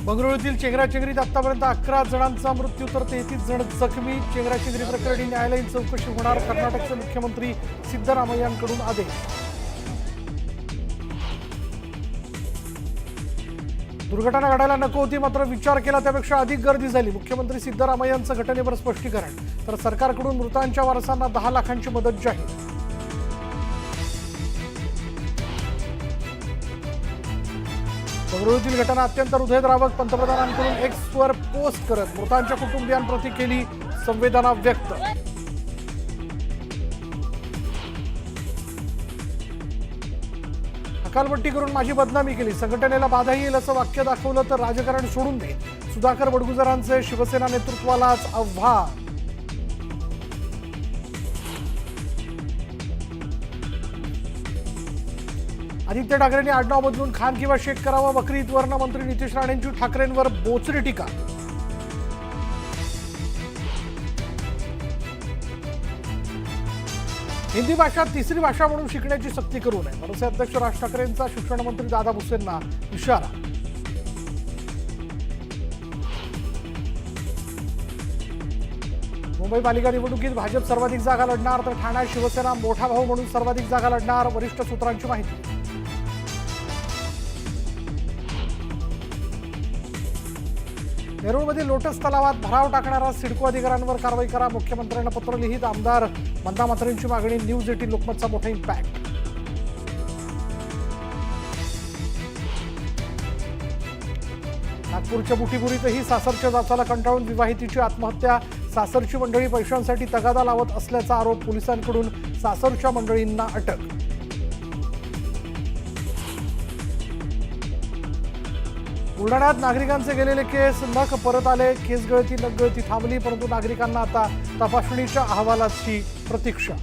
बंगळुरूतील चेंगराचेंगरीत आतापर्यंत 11 जणांचा मृत्यू तर 33 जण जखमी। चेंगराचेंगरी प्रकरणी न्यायालयीन चौकशी होणार, कर्नाटकचे मुख्यमंत्री सिद्धरामय्यांकडून आदेश। दुर्घटना घडायला नको होती, मात्र विचार केला त्यापेक्षा अधिक गर्दी झाली। मुख्यमंत्री सिद्धरामय्यांचं घटनेवर स्पष्टीकरण, तर सरकारकडून मृतांच्या वारसांना 10 लाखांची मदत जाहीर। बंगळुरूतील घटना अत्यंत हृदयद्रावक। पंतप्रधानांकडून एक्सवर पोस्ट करत मृतांच्या कुटुंबियांप्रती केली संवेदना व्यक्त। हकालपट्टी करून माझी बदनामी केली, संघटनेला बाधा येईल असं वाक्य दाखवलं तर राजकारण सोडून दे। सुधाकर बडगुजरांचे शिवसेना नेतृत्वालाच आव्हान। आदित्य ठाकरेंनी आडनाव बदलून खान किंवा शेख करावं। बकरी ईदवरनं मंत्री नितेश राणेंची ठाकरेंवर बोचरी टीका। हिंदी भाषा तिसरी भाषा म्हणून शिकण्याची सक्ती करू नये, मनसे अध्यक्ष राज ठाकरेंचा शिक्षण मंत्री दादा भुसेंना इशारा। मुंबई पालिका निवडणुकीत भाजप सर्वाधिक जागा लढणार, तर ठाण्यात शिवसेना मोठा भाऊ म्हणून सर्वाधिक जागा लढणार, वरिष्ठ सूत्रांची माहिती। नेरूळमधील लोटस तलावात भराव टाकणाऱ्या सिडको अधिकाऱ्यांवर कारवाई करा, मुख्यमंत्र्यांना पत्र लिहित आमदार मंदा म्हात्रेंची मागणी। न्यूज 18 लोकमतचा मोठा इम्पॅक्ट। नागपूरच्या बुटीबुरीतही सासरच्या जाचाला कंटाळून विवाहितीची आत्महत्या। सासरची मंडळी पैशांसाठी तगादा लावत असल्याचा आरोप, पोलिसांकडून सासरच्या मंडळींना अटक। बुलढाण्यात नागरिकांचे गेलेले केस नख परत आले, केस गळती नख गळती थांबली, परंतु नागरिकांना आता तपासणीच्या अहवालाची प्रतीक्षा।